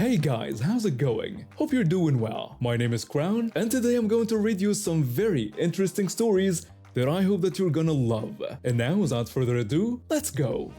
Hey guys, how's it going? Hope you're doing well. My name is Crown, and today I'm going to read you some very interesting stories that I hope that you're gonna love. And now, without further ado, let's go!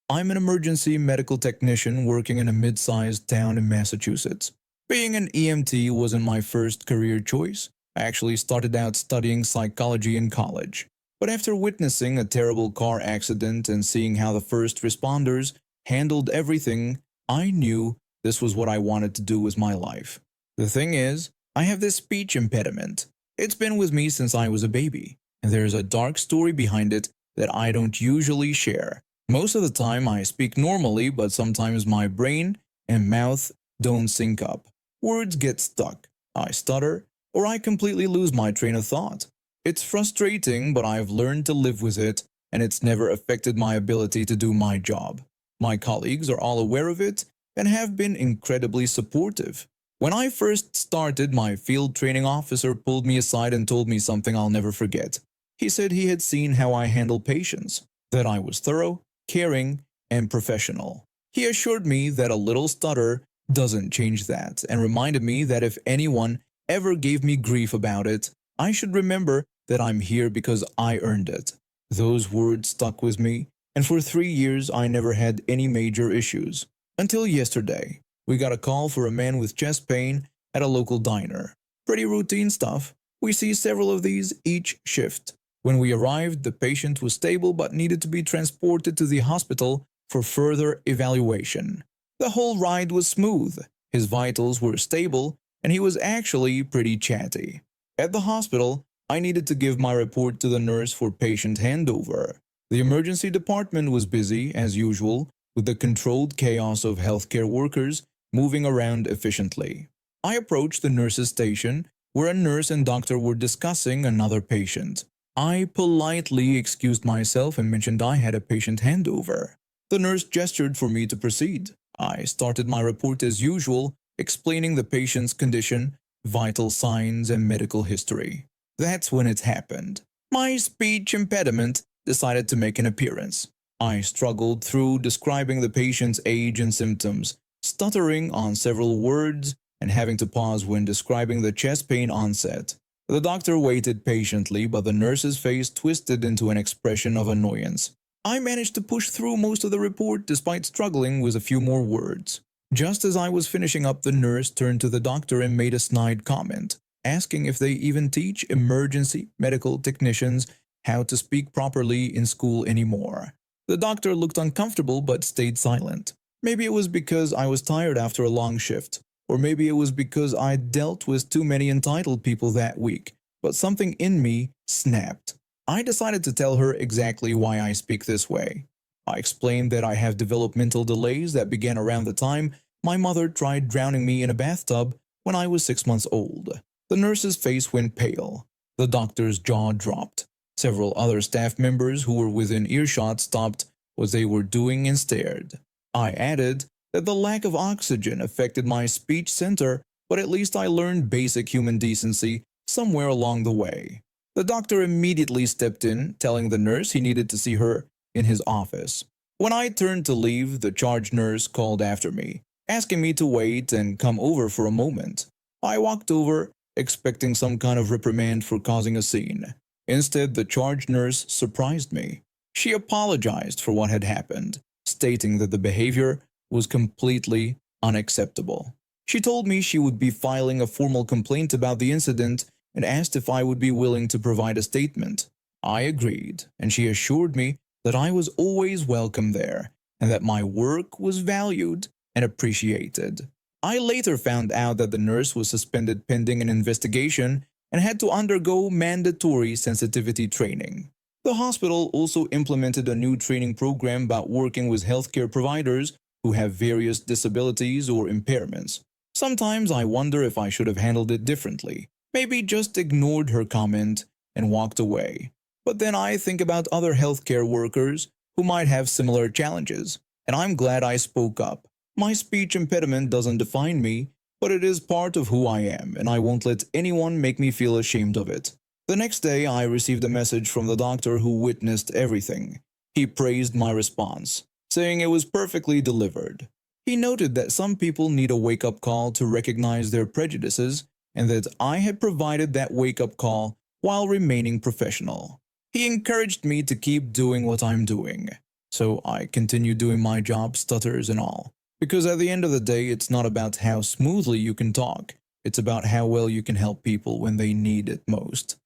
I'm an emergency medical technician working in a mid-sized town in Massachusetts. Being an EMT wasn't my first career choice. I actually started out studying psychology in college. But after witnessing a terrible car accident and seeing how the first responders handled everything, I knew this was what I wanted to do with my life. The thing is, I have this speech impediment. It's been with me since I was a baby, and there's a dark story behind it that I don't usually share. Most of the time I speak normally, but sometimes my brain and mouth don't sync up. Words get stuck, I stutter, or I completely lose my train of thought. It's frustrating, but I've learned to live with it, and it's never affected my ability to do my job. My colleagues are all aware of it and have been incredibly supportive. When I first started, my field training officer pulled me aside and told me something I'll never forget. He said he had seen how I handle patients, that I was thorough, caring, and professional. He assured me that a little stutter doesn't change that, and reminded me that if anyone ever gave me grief about it, I should remember that I'm here because I earned it. Those words stuck with me, and for 3 years I never had any major issues. Until yesterday, we got a call for a man with chest pain at a local diner. Pretty routine stuff. We see several of these each shift. When we arrived, the patient was stable but needed to be transported to the hospital for further evaluation. The whole ride was smooth, his vitals were stable, and he was actually pretty chatty. At the hospital, I needed to give my report to the nurse for patient handover. The emergency department was busy, as usual, with the controlled chaos of healthcare workers moving around efficiently. I approached the nurse's station, where a nurse and doctor were discussing another patient. I politely excused myself and mentioned I had a patient handover. The nurse gestured for me to proceed. I started my report as usual, explaining the patient's condition, vital signs, and medical history. That's when it happened. My speech impediment decided to make an appearance. I struggled through describing the patient's age and symptoms, stuttering on several words and having to pause when describing the chest pain onset. The doctor waited patiently, but the nurse's face twisted into an expression of annoyance. I managed to push through most of the report despite struggling with a few more words. Just as I was finishing up, the nurse turned to the doctor and made a snide comment, asking if they even teach emergency medical technicians how to speak properly in school anymore. The doctor looked uncomfortable but stayed silent. Maybe it was because I was tired after a long shift, or maybe it was because I dealt with too many entitled people that week, but something in me snapped. I decided to tell her exactly why I speak this way. I explained that I have developmental delays that began around the time my mother tried drowning me in a bathtub when I was 6 months old. The nurse's face went pale. The doctor's jaw dropped. Several other staff members who were within earshot stopped what they were doing and stared. I added that the lack of oxygen affected my speech center, but at least I learned basic human decency somewhere along the way. The doctor immediately stepped in, telling the nurse he needed to see her in his office. When I turned to leave, the charge nurse called after me, asking me to wait and come over for a moment. I walked over, expecting some kind of reprimand for causing a scene. Instead, the charge nurse surprised me. She apologized for what had happened, stating that the behavior was completely unacceptable. She told me she would be filing a formal complaint about the incident and asked if I would be willing to provide a statement. I agreed, and she assured me that I was always welcome there and that my work was valued and appreciated. I later found out that the nurse was suspended pending an investigation and had to undergo mandatory sensitivity training. The hospital also implemented a new training program about working with healthcare providers who have various disabilities or impairments. Sometimes I wonder if I should have handled it differently, maybe just ignored her comment and walked away. But then I think about other healthcare workers who might have similar challenges, and I'm glad I spoke up. My speech impediment doesn't define me, but it is part of who I am, and I won't let anyone make me feel ashamed of it. The next day, I received a message from the doctor who witnessed everything. He praised my response, saying it was perfectly delivered. He noted that some people need a wake-up call to recognize their prejudices and that I had provided that wake-up call while remaining professional. He encouraged me to keep doing what I'm doing, so I continued doing my job, stutters and all. Because at the end of the day, it's not about how smoothly you can talk, it's about how well you can help people when they need it most.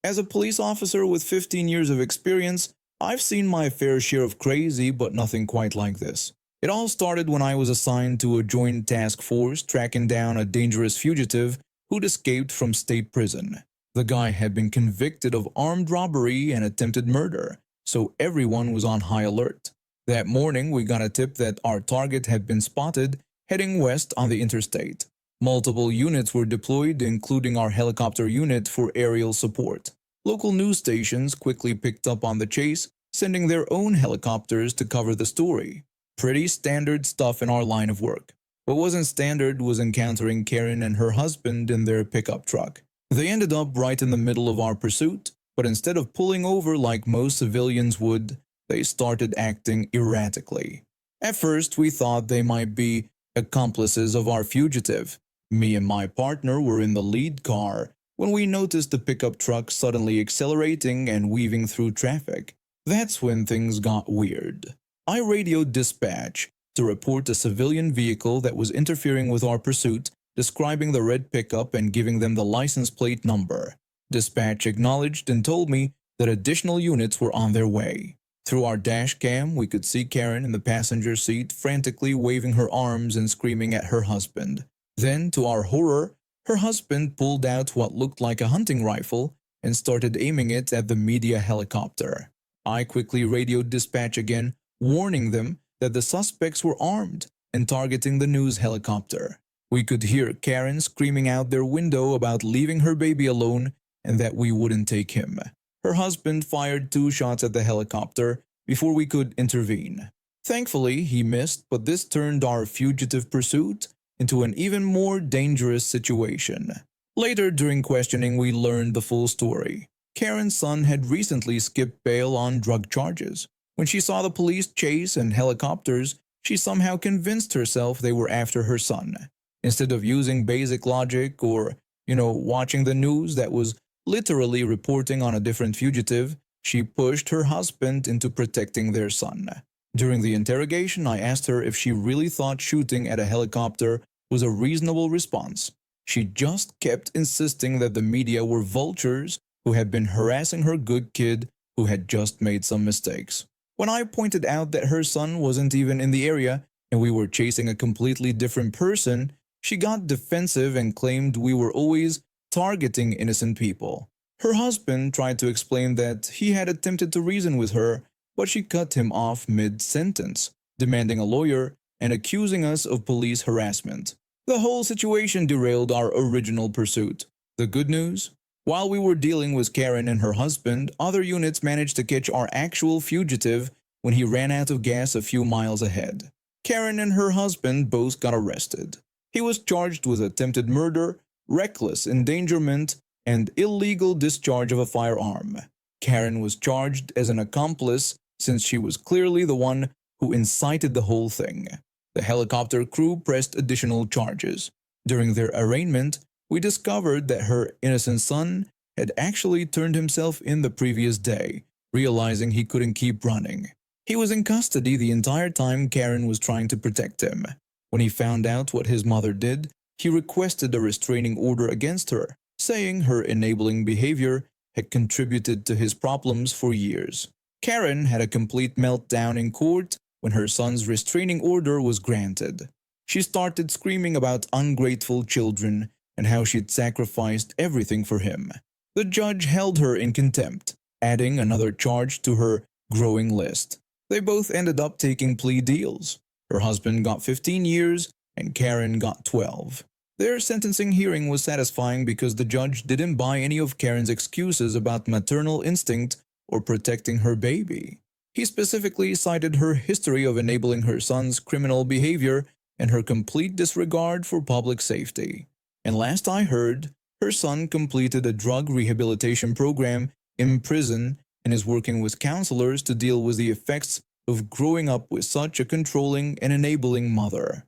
As a police officer with 15 years of experience, I've seen my fair share of crazy, but nothing quite like this. It all started when I was assigned to a joint task force tracking down a dangerous fugitive who'd escaped from state prison. The guy had been convicted of armed robbery and attempted murder, so everyone was on high alert. That morning, we got a tip that our target had been spotted heading west on the interstate. Multiple units were deployed, including our helicopter unit for aerial support. Local news stations quickly picked up on the chase, sending their own helicopters to cover the story. Pretty standard stuff in our line of work. What wasn't standard was encountering Karen and her husband in their pickup truck. They ended up right in the middle of our pursuit, but instead of pulling over like most civilians would, they started acting erratically. At first, we thought they might be accomplices of our fugitive. Me and my partner were in the lead car when we noticed the pickup truck suddenly accelerating and weaving through traffic. That's when things got weird. I radioed dispatch to report a civilian vehicle that was interfering with our pursuit, describing the red pickup and giving them the license plate number. Dispatch acknowledged and told me that additional units were on their way. Through our dash cam, we could see Karen in the passenger seat frantically waving her arms and screaming at her husband. Then, to our horror, her husband pulled out what looked like a hunting rifle and started aiming it at the media helicopter. I quickly radioed dispatch again, warning them that the suspects were armed and targeting the news helicopter. We could hear Karen screaming out their window about leaving her baby alone and that we wouldn't take him. Her husband fired 2 shots at the helicopter before we could intervene. Thankfully, he missed, but this turned our fugitive pursuit into an even more dangerous situation. Later, during questioning, we learned the full story. Karen's son had recently skipped bail on drug charges. When she saw the police chase and helicopters, she somehow convinced herself they were after her son. Instead of using basic logic or, watching the news that was literally reporting on a different fugitive, she pushed her husband into protecting their son. During the interrogation, I asked her if she really thought shooting at a helicopter was a reasonable response. She just kept insisting that the media were vultures who had been harassing her good kid who had just made some mistakes. When I pointed out that her son wasn't even in the area and we were chasing a completely different person, she got defensive and claimed we were always targeting innocent people. Her husband tried to explain that he had attempted to reason with her, but she cut him off mid-sentence, demanding a lawyer and accusing us of police harassment. The whole situation derailed our original pursuit. The good news? While we were dealing with Karen and her husband, other units managed to catch our actual fugitive when he ran out of gas a few miles ahead. Karen and her husband both got arrested. He was charged with attempted murder, reckless endangerment, and illegal discharge of a firearm. Karen was charged as an accomplice since she was clearly the one who incited the whole thing. The helicopter crew pressed additional charges. During their arraignment, we discovered that her innocent son had actually turned himself in the previous day, realizing he couldn't keep running. He was in custody the entire time Karen was trying to protect him. When he found out what his mother did, he requested a restraining order against her, saying her enabling behavior had contributed to his problems for years. Karen had a complete meltdown in court when her son's restraining order was granted. She started screaming about ungrateful children and how she'd sacrificed everything for him. The judge held her in contempt, adding another charge to her growing list. They both ended up taking plea deals. Her husband got 15 years and Karen got 12. Their sentencing hearing was satisfying because the judge didn't buy any of Karen's excuses about maternal instinct or protecting her baby. He specifically cited her history of enabling her son's criminal behavior and her complete disregard for public safety. And last I heard, her son completed a drug rehabilitation program in prison and is working with counselors to deal with the effects of growing up with such a controlling and enabling mother.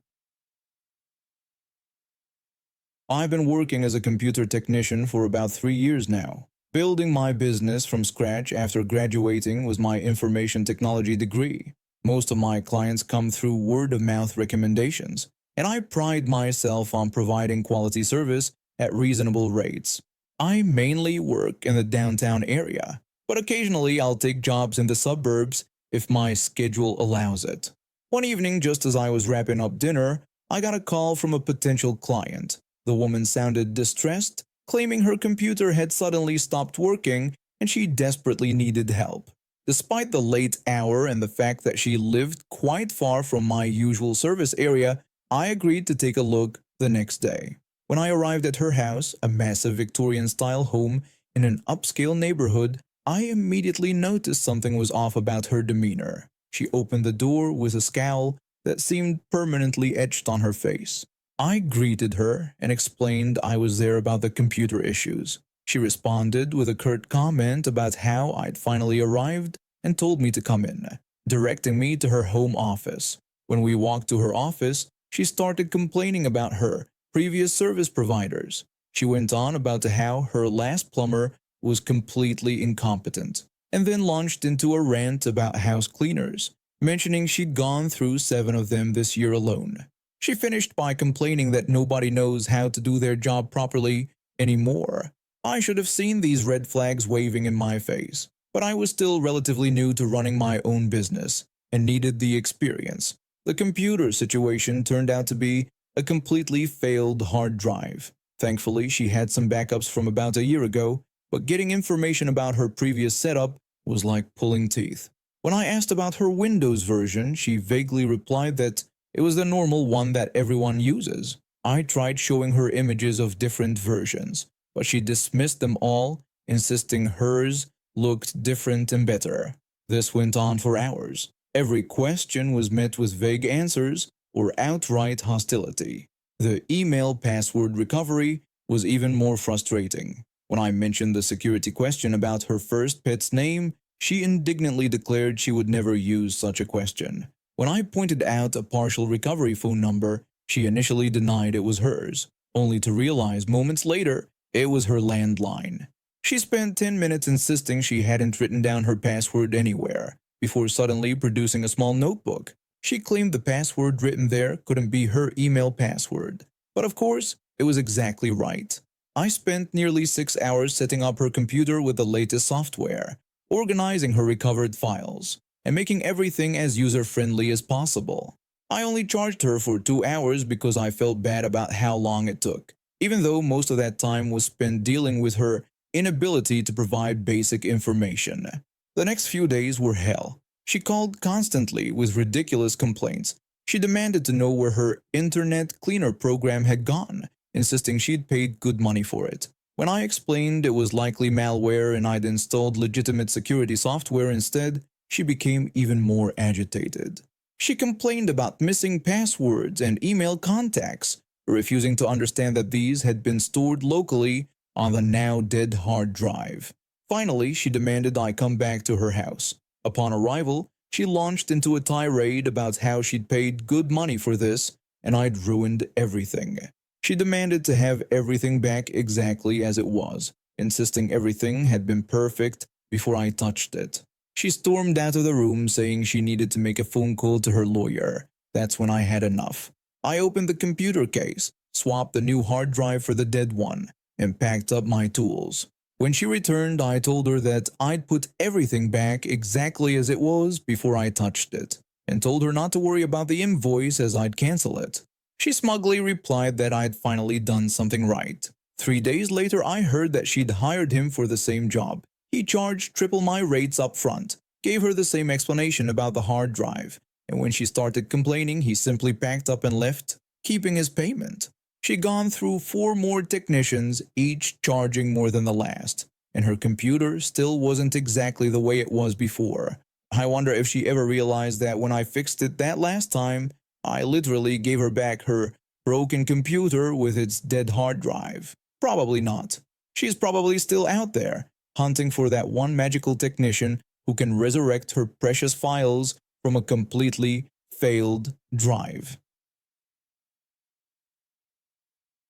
I've been working as a computer technician for about 3 years now. Building my business from scratch after graduating with my information technology degree. Most of my clients come through word-of-mouth recommendations, and I pride myself on providing quality service at reasonable rates. I mainly work in the downtown area, but occasionally I'll take jobs in the suburbs if my schedule allows it. One evening, just as I was wrapping up dinner, I got a call from a potential client. The woman sounded distressed, claiming her computer had suddenly stopped working and she desperately needed help. Despite the late hour and the fact that she lived quite far from my usual service area, I agreed to take a look the next day. When I arrived at her house, a massive Victorian-style home in an upscale neighborhood, I immediately noticed something was off about her demeanor. She opened the door with a scowl that seemed permanently etched on her face. I greeted her and explained I was there about the computer issues. She responded with a curt comment about how I'd finally arrived and told me to come in, directing me to her home office. When we walked to her office, she started complaining about her previous service providers. She went on about how her last plumber was completely incompetent, and then launched into a rant about house cleaners, mentioning she'd gone through 7 of them this year alone. She finished by complaining that nobody knows how to do their job properly anymore. I should have seen these red flags waving in my face, but I was still relatively new to running my own business and needed the experience. The computer situation turned out to be a completely failed hard drive. Thankfully, she had some backups from about a year ago, but getting information about her previous setup was like pulling teeth. When I asked about her Windows version, she vaguely replied that it was the normal one that everyone uses. I tried showing her images of different versions, but she dismissed them all, insisting hers looked different and better. This went on for hours. Every question was met with vague answers or outright hostility. The email password recovery was even more frustrating. When I mentioned the security question about her first pet's name, she indignantly declared she would never use such a question. When I pointed out a partial recovery phone number, she initially denied it was hers, only to realize moments later it was her landline. She spent 10 minutes insisting she hadn't written down her password anywhere, before suddenly producing a small notebook. She claimed the password written there couldn't be her email password, but of course, it was exactly right. I spent nearly 6 hours setting up her computer with the latest software, organizing her recovered files, and making everything as user-friendly as possible. I only charged her for 2 hours because I felt bad about how long it took, even though most of that time was spent dealing with her inability to provide basic information. The next few days were hell. She called constantly with ridiculous complaints. She demanded to know where her internet cleaner program had gone, insisting she'd paid good money for it. When I explained it was likely malware and I'd installed legitimate security software instead, she became even more agitated. She complained about missing passwords and email contacts, refusing to understand that these had been stored locally on the now dead hard drive. Finally, she demanded I come back to her house. Upon arrival, she launched into a tirade about how she'd paid good money for this and I'd ruined everything. She demanded to have everything back exactly as it was, insisting everything had been perfect before I touched it. She stormed out of the room saying she needed to make a phone call to her lawyer. That's when I had enough. I opened the computer case, swapped the new hard drive for the dead one, and packed up my tools. When she returned, I told her that I'd put everything back exactly as it was before I touched it, and told her not to worry about the invoice as I'd cancel it. She smugly replied that I'd finally done something right. 3 days later, I heard that she'd hired him for the same job. He charged triple my rates up front, gave her the same explanation about the hard drive, and when she started complaining, he simply packed up and left, keeping his payment. She'd gone through 4 more technicians, each charging more than the last, and her computer still wasn't exactly the way it was before. I wonder if she ever realized that when I fixed it that last time, I literally gave her back her broken computer with its dead hard drive. Probably not. She's probably still out there, hunting for that one magical technician who can resurrect her precious files from a completely failed drive.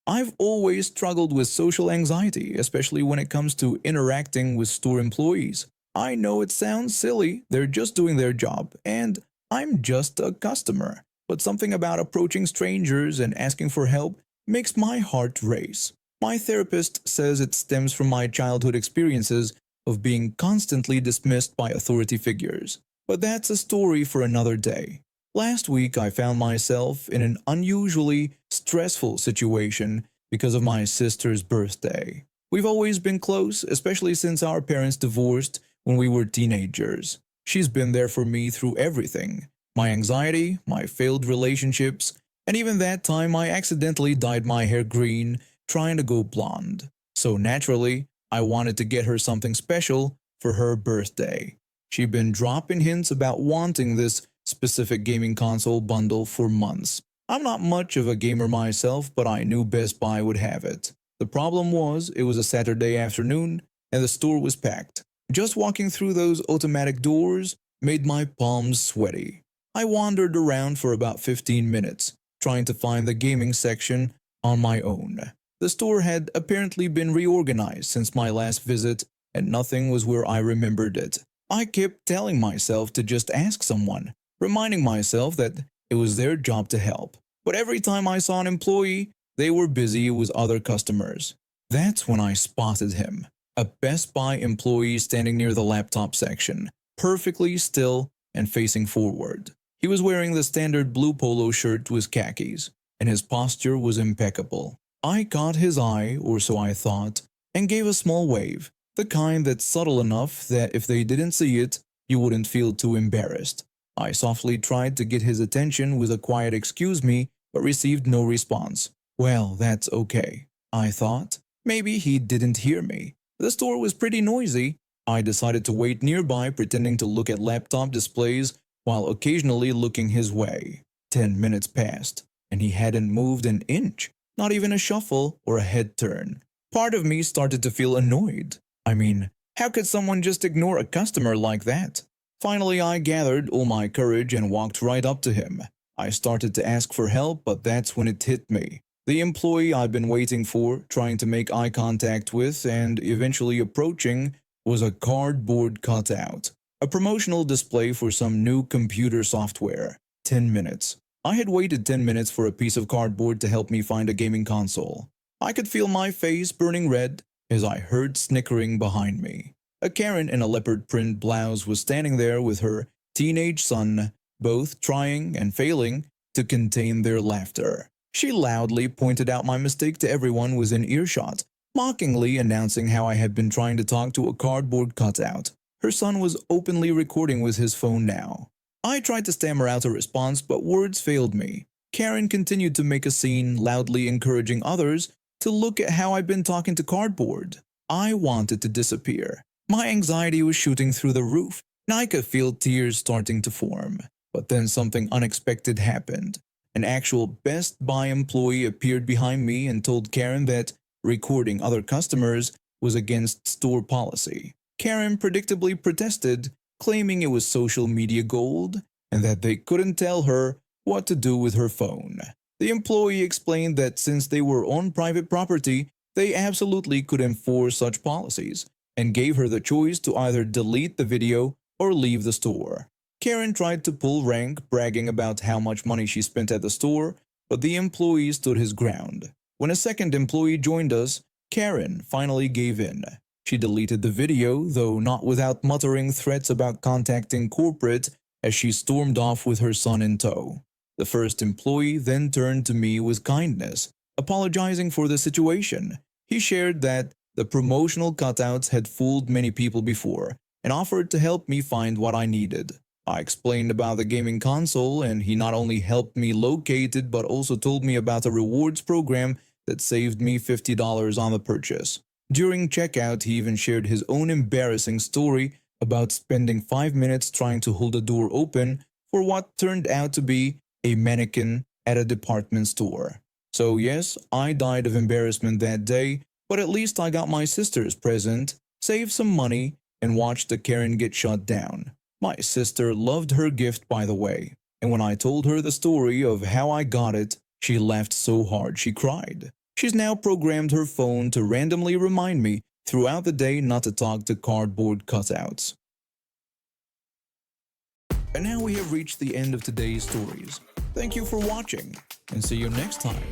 I've always struggled with social anxiety, especially when it comes to interacting with store employees. I know it sounds silly, they're just doing their job, and I'm just a customer. But something about approaching strangers and asking for help makes my heart race. My therapist says it stems from my childhood experiences of being constantly dismissed by authority figures. But that's a story for another day. Last week, I found myself in an unusually stressful situation because of my sister's birthday. We've always been close, especially since our parents divorced when we were teenagers. She's been there for me through everything: my anxiety, my failed relationships, and even that time I accidentally dyed my hair green trying to go blonde. So naturally, I wanted to get her something special for her birthday. She'd been dropping hints about wanting this specific gaming console bundle for months. I'm not much of a gamer myself, but I knew Best Buy would have it. The problem was, it was a Saturday afternoon and the store was packed. Just walking through those automatic doors made my palms sweaty. I wandered around for about 15 minutes, trying to find the gaming section on my own. The store had apparently been reorganized since my last visit, and nothing was where I remembered it. I kept telling myself to just ask someone, reminding myself that it was their job to help. But every time I saw an employee, they were busy with other customers. That's when I spotted him, a Best Buy employee standing near the laptop section, perfectly still and facing forward. He was wearing the standard blue polo shirt with khakis, and his posture was impeccable. I caught his eye, or so I thought, and gave a small wave, the kind that's subtle enough that if they didn't see it, you wouldn't feel too embarrassed. I softly tried to get his attention with a quiet "excuse me," but received no response. Well, that's okay, I thought. Maybe he didn't hear me. The store was pretty noisy. I decided to wait nearby, pretending to look at laptop displays while occasionally looking his way. 10 minutes passed, and he hadn't moved an inch, not even a shuffle or a head turn. Part of me started to feel annoyed. I mean, how could someone just ignore a customer like that? Finally, I gathered all my courage and walked right up to him. I started to ask for help, but that's when it hit me. The employee I'd been waiting for, trying to make eye contact with, and eventually approaching, was a cardboard cutout. A promotional display for some new computer software. 10 minutes. I had waited 10 minutes for a piece of cardboard to help me find a gaming console. I could feel my face burning red as I heard snickering behind me. A Karen in a leopard print blouse was standing there with her teenage son, both trying and failing to contain their laughter. She loudly pointed out my mistake to everyone within earshot, mockingly announcing how I had been trying to talk to a cardboard cutout. Her son was openly recording with his phone now. I tried to stammer out a response, but words failed me. Karen continued to make a scene, loudly encouraging others to look at how I'd been talking to cardboard. I wanted to disappear. My anxiety was shooting through the roof, and I could feel tears starting to form. But then something unexpected happened. An actual Best Buy employee appeared behind me and told Karen that recording other customers was against store policy. Karen predictably protested, claiming it was social media gold and that they couldn't tell her what to do with her phone. The employee explained that since they were on private property, they absolutely could enforce such policies, and gave her the choice to either delete the video or leave the store. Karen tried to pull rank, bragging about how much money she spent at the store, but the employee stood his ground. When a second employee joined us, Karen finally gave in. She deleted the video, though not without muttering threats about contacting corporate as she stormed off with her son in tow. The first employee then turned to me with kindness, apologizing for the situation. He shared that the promotional cutouts had fooled many people before and offered to help me find what I needed. I explained about the gaming console, and he not only helped me locate it but also told me about a rewards program that saved me $50 on the purchase. During checkout, he even shared his own embarrassing story about spending 5 minutes trying to hold a door open for what turned out to be a mannequin at a department store. So yes, I died of embarrassment that day, but at least I got my sister's present save some money, and watch the Karen get shut down. My sister loved her gift, by the way, and when I told her the story of how I got it, she laughed so hard she cried. She's now programmed her phone to randomly remind me throughout the day not to talk to cardboard cutouts. And now we have reached the end of today's stories. Thank you for watching, and see you next time.